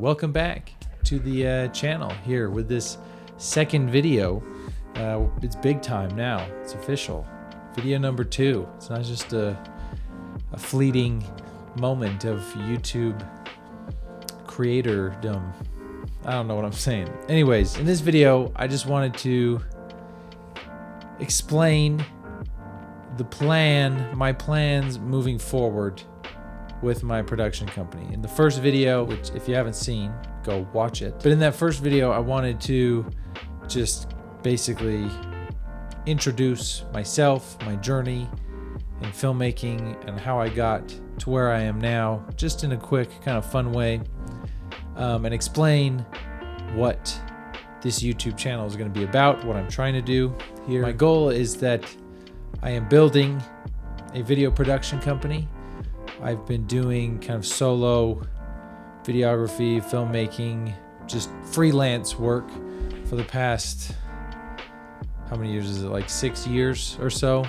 Welcome back to the channel here with this second video. It's big time now. It's official. Video number 2. It's not just a fleeting moment of YouTube creatordom. I don't know what I'm saying. Anyways, in this video, I just wanted to explain my plans moving forward with my production company. In the first video, which if you haven't seen, go watch it. But in that first video, I wanted to just basically introduce myself, my journey in filmmaking, and how I got to where I am now, just in a quick kind of fun way, and explain what this YouTube channel is going to be about, what I'm trying to do here. My goal is that I am building a video production company. I've been doing kind of solo videography, filmmaking, just freelance work for the past, how many years is it? Like 6 years or so.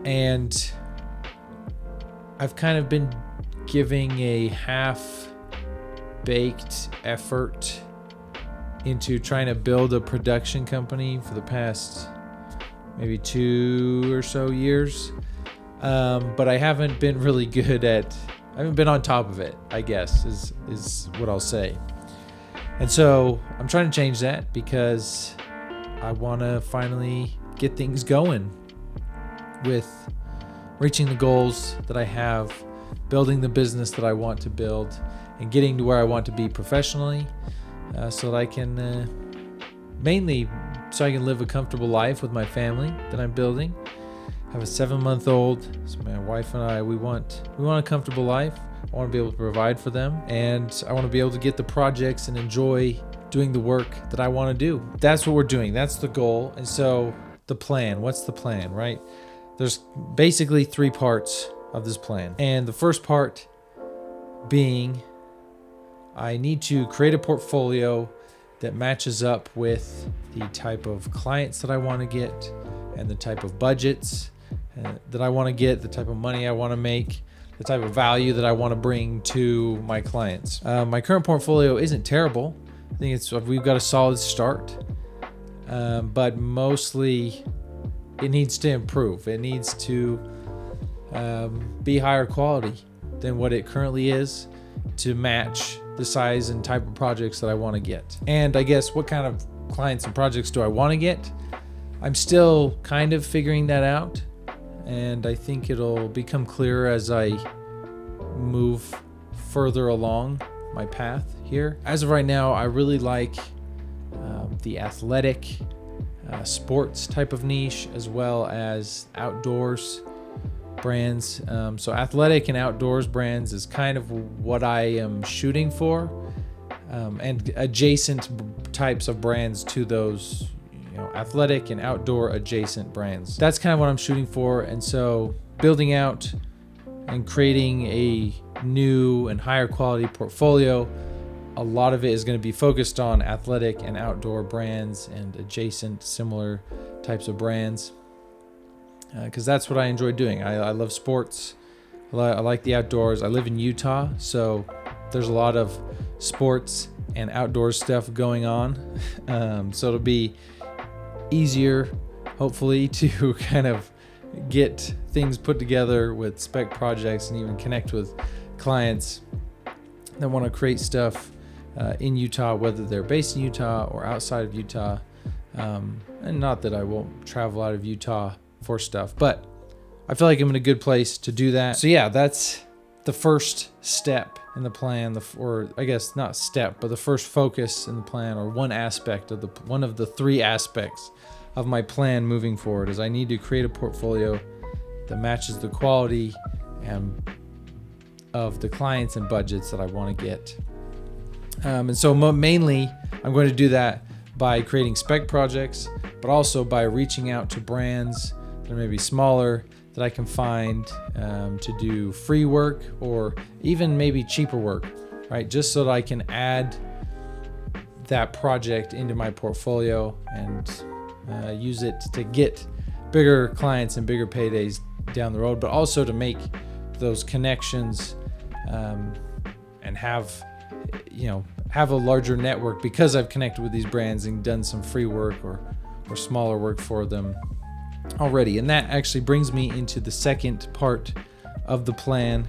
And I've kind of been giving a half-baked effort into trying to build a production company for the past maybe 2 or so years. But I haven't been really good at, I haven't been on top of it, I guess, is what I'll say. And so I'm trying to change that because I want to finally get things going with reaching the goals that I have, building the business that I want to build, and getting to where I want to be professionally, so that I can, mainly so I can live a comfortable life with my family that I'm building. I have a 7-month-old, so my wife and I, we want a comfortable life. I want to be able to provide for them, and I want to be able to get the projects and enjoy doing the work that I want to do. That's what we're doing. That's the goal. And so the plan, what's the plan, right? There's basically 3 parts of this plan. And the first part being I need to create a portfolio that matches up with the type of clients that I want to get and the type of budgets that I want to get, the type of money I want to make, the type of value that I want to bring to my clients. My current portfolio isn't terrible. I think we've got a solid start, but mostly it needs to improve. It needs to be higher quality than what it currently is to match the size and type of projects that I want to get. And I guess what kind of clients and projects do I want to get? I'm still kind of figuring that out, and I think it'll become clearer as I move further along my path here. As of right now, I really like the athletic sports type of niche, as well as outdoors brands. So athletic and outdoors brands is kind of what I am shooting for, and adjacent types of brands to those, athletic and outdoor adjacent brands. That's kind of what I'm shooting for. And so building out and creating a new and higher quality portfolio, a lot of it is going to be focused on athletic and outdoor brands and adjacent similar types of brands, because that's what I enjoy doing. I love sports. I like the outdoors. I live in Utah, so there's a lot of sports and outdoor stuff going on. So it'll be easier, hopefully, to kind of get things put together with spec projects and even connect with clients that want to create stuff in Utah, whether they're based in Utah or outside of Utah. And not that I won't travel out of Utah for stuff, but I feel like I'm in a good place to do that. So yeah, that's the first step in the plan, or I guess not step, but the first focus in the plan, or one of the 3 aspects of my plan moving forward, is I need to create a portfolio that matches the quality and of the clients and budgets that I want to get. And so mainly I'm going to do that by creating spec projects, but also by reaching out to brands that are maybe smaller that I can find to do free work, or even maybe cheaper work, right? Just so that I can add that project into my portfolio and use it to get bigger clients and bigger paydays down the road, but also to make those connections and have have a larger network because I've connected with these brands and done some free work or smaller work for them already. And that actually brings me into the second part of the plan,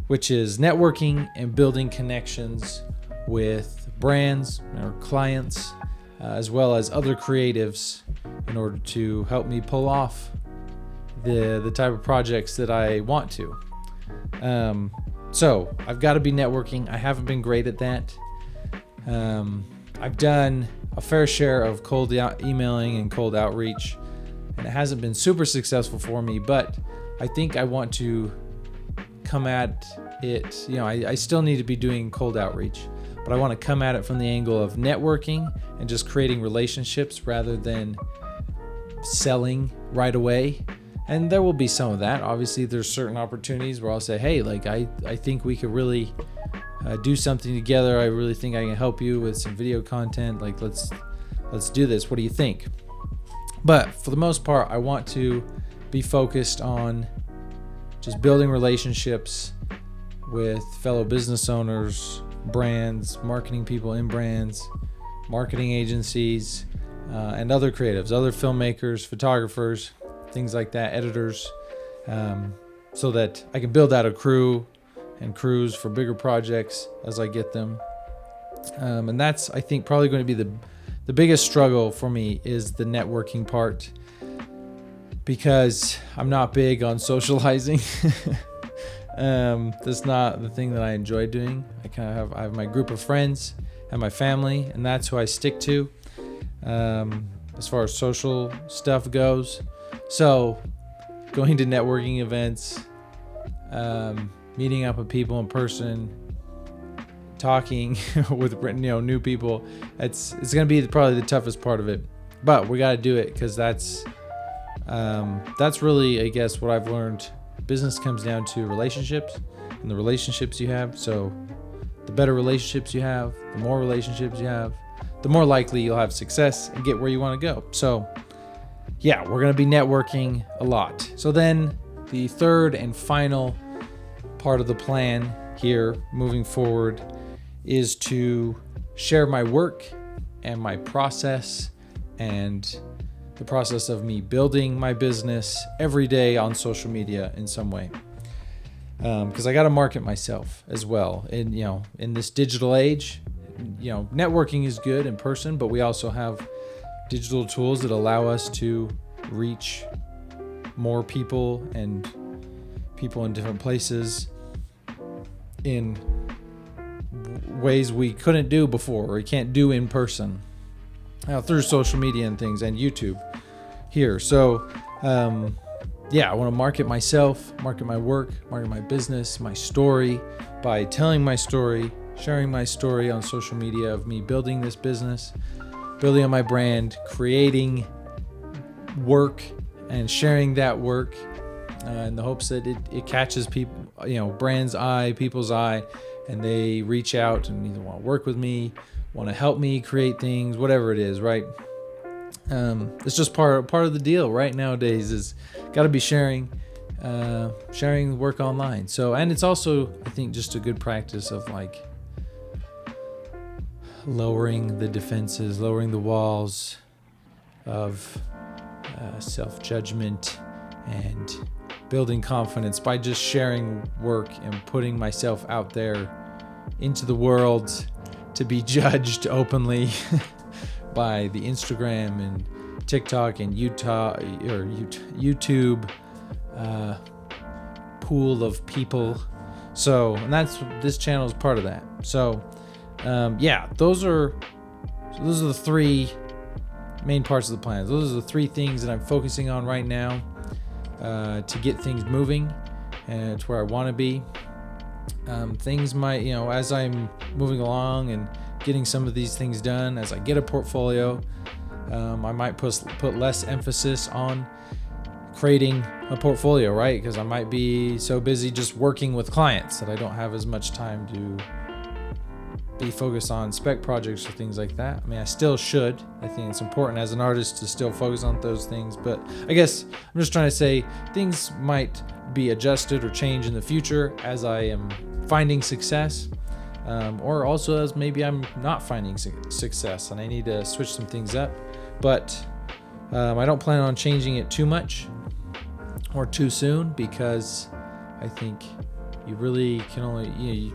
which is networking and building connections with brands or clients, as well as other creatives, in order to help me pull off the type of projects that I want to. So I've got to be networking. I haven't been great at that. I've done a fair share of cold emailing and cold outreach, and it hasn't been super successful for me, but I think I want to come at it. I still need to be doing cold outreach, but I want to come at it from the angle of networking and just creating relationships rather than selling right away. And there will be some of that. Obviously, there's certain opportunities where I'll say, hey, I think we could really do something together. I really think I can help you with some video content. Let's do this. What do you think? But for the most part, I want to be focused on just building relationships with fellow business owners, brands, marketing people in brands, marketing agencies, and other creatives, other filmmakers, photographers, things like that, editors, so that I can build out a crew and crews for bigger projects as I get them. And that's, I think, probably going to be the biggest struggle for me, is the networking part, because I'm not big on socializing. That's not the thing that I enjoy doing. I have my group of friends and my family, and that's who I stick to as far as social stuff goes. So going to networking events, meeting up with people in person, talking with new people, it's going to be probably the toughest part of it, but we got to do it, because that's really, I guess, what I've learned. Business comes down to relationships, and the relationships you have. So the better relationships you have, the more relationships you have, the more likely you'll have success and get where you want to go. So yeah, we're going to be networking a lot. So then the third and final part of the plan here moving forward is to share my work and my process and the process of me building my business every day on social media in some way. Because I got to market myself as well. And, in this digital age, networking is good in person, but we also have digital tools that allow us to reach more people and people in different places in ways we couldn't do before, or we can't do in person, through social media and things, and YouTube here. So I want to market myself, market my work, market my business, my story, by telling my story, sharing my story on social media of me building this business, building on my brand, creating work and sharing that work in the hopes that it catches people, brand's eye, people's eye, and they reach out and either want to work with me, want to help me create things, whatever it is, right? It's just part of the deal right nowadays, is got to be sharing work online. So, and it's also, I think, just a good practice of lowering the defenses, lowering the walls of self-judgment, and building confidence by just sharing work and putting myself out there into the world to be judged openly by the Instagram and TikTok and YouTube pool of people. So, and this channel is part of that. So, those are the three main parts of the plan. Those are the three things that I'm focusing on right now to get things moving and to where I want to be. Things might, as I'm moving along and getting some of these things done, as I get a portfolio, I might put less emphasis on creating a portfolio, right? Because I might be so busy just working with clients that I don't have as much time to be focused on spec projects or things like that. I mean, I still should. I think it's important as an artist to still focus on those things. But I guess I'm just trying to say things might be adjusted or change in the future as I am finding success or also as maybe I'm not finding success and I need to switch some things up. But I don't plan on changing it too much or too soon, because I think you really can only,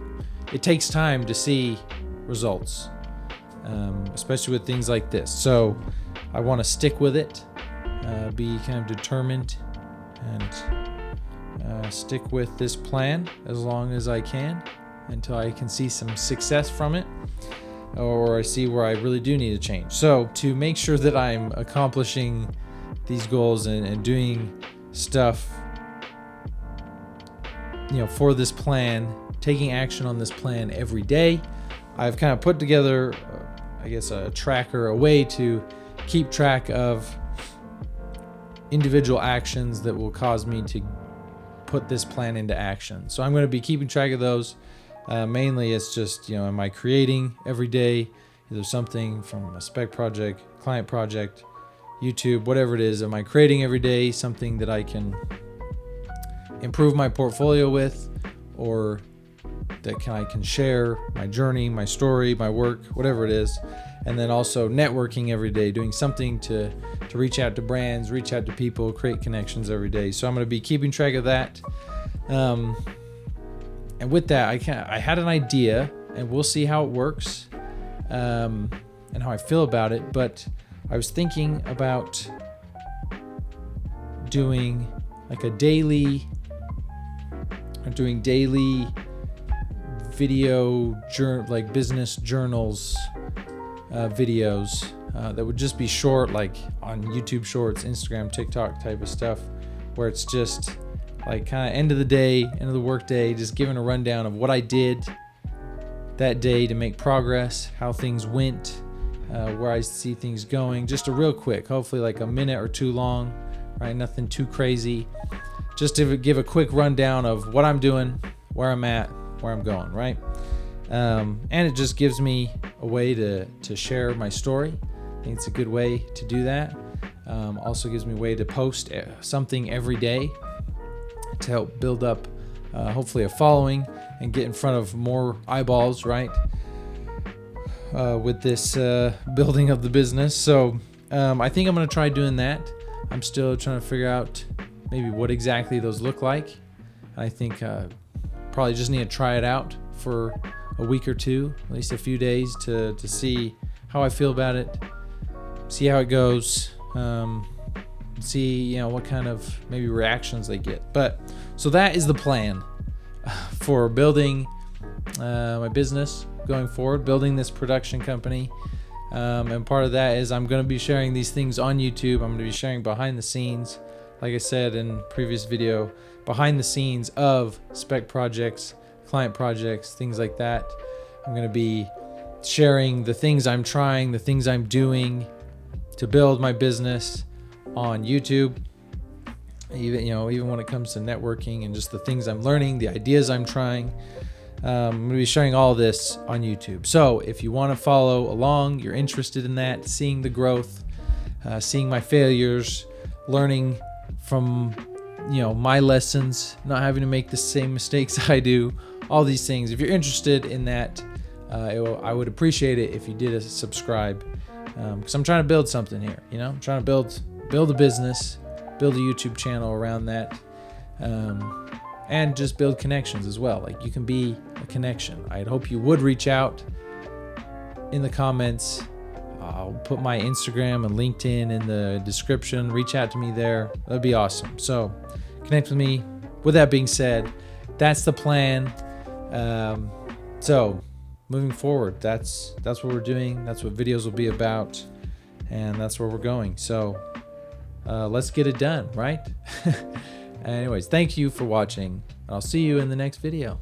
it takes time to see results, especially with things like this. So I want to stick with it, be kind of determined, and stick with this plan as long as I can until I can see some success from it, or I see where I really do need to change. So to make sure that I'm accomplishing these goals and doing stuff, for this plan, taking action on this plan every day, I've kind of put together, a tracker, a way to keep track of individual actions that will cause me to put this plan into action. So I'm going to be keeping track of those. Mainly it's just, am I creating every day, either something from a spec project, client project, YouTube, whatever it is. Am I creating every day something that I can improve my portfolio with, or that I can share my journey, my story, my work, whatever it is. And then also networking every day, doing something to reach out to brands, reach out to people, create connections every day. So I'm going to be keeping track of that. And with that, I had an idea, and we'll see how it works, and how I feel about it. But I was thinking about doing daily video business journals, videos that would just be short, like on YouTube Shorts, Instagram, TikTok type of stuff, where it's just like kind of end of the work day, just giving a rundown of what I did that day to make progress, how things went, where I see things going. Just a real quick, hopefully like a minute or two long, right? Nothing too crazy. Just to give a quick rundown of what I'm doing, where I'm at, where I'm going, right? And it just gives me a way to share my story. I think it's a good way to do that. Also gives me a way to post something every day to help build up hopefully a following and get in front of more eyeballs, right? With this building of the business. So I think I'm going to try doing that. I'm still trying to figure out maybe what exactly those look like. I think probably just need to try it out for a week or two, at least a few days, to see how I feel about it, see how it goes, see what kind of maybe reactions they get. But so that is the plan for building my business going forward, building this production company. And part of that is I'm going to be sharing these things on YouTube. I'm going to be sharing behind the scenes, like I said in previous video, behind the scenes of spec projects, client projects, things like that. I'm going to be sharing the things I'm trying, the things I'm doing to build my business on YouTube. Even when it comes to networking and just the things I'm learning, the ideas I'm trying. I'm going to be sharing all this on YouTube. So if you want to follow along, you're interested in that, seeing the growth, seeing my failures, learning from my lessons, not having to make the same mistakes I do, all these things. If you're interested in that, I would appreciate it if you did a subscribe, because I'm trying to build something here. I'm trying to build a business, build a YouTube channel around that, and just build connections as well. Like, you can be a connection. I'd hope you would reach out in the comments. I'll put my Instagram and LinkedIn in the description. Reach out to me there. That'd be awesome. So connect with me. With that being said, that's the plan. So moving forward, that's what we're doing. That's what videos will be about. And that's where we're going. So let's get it done, right? Anyways, thank you for watching. I'll see you in the next video.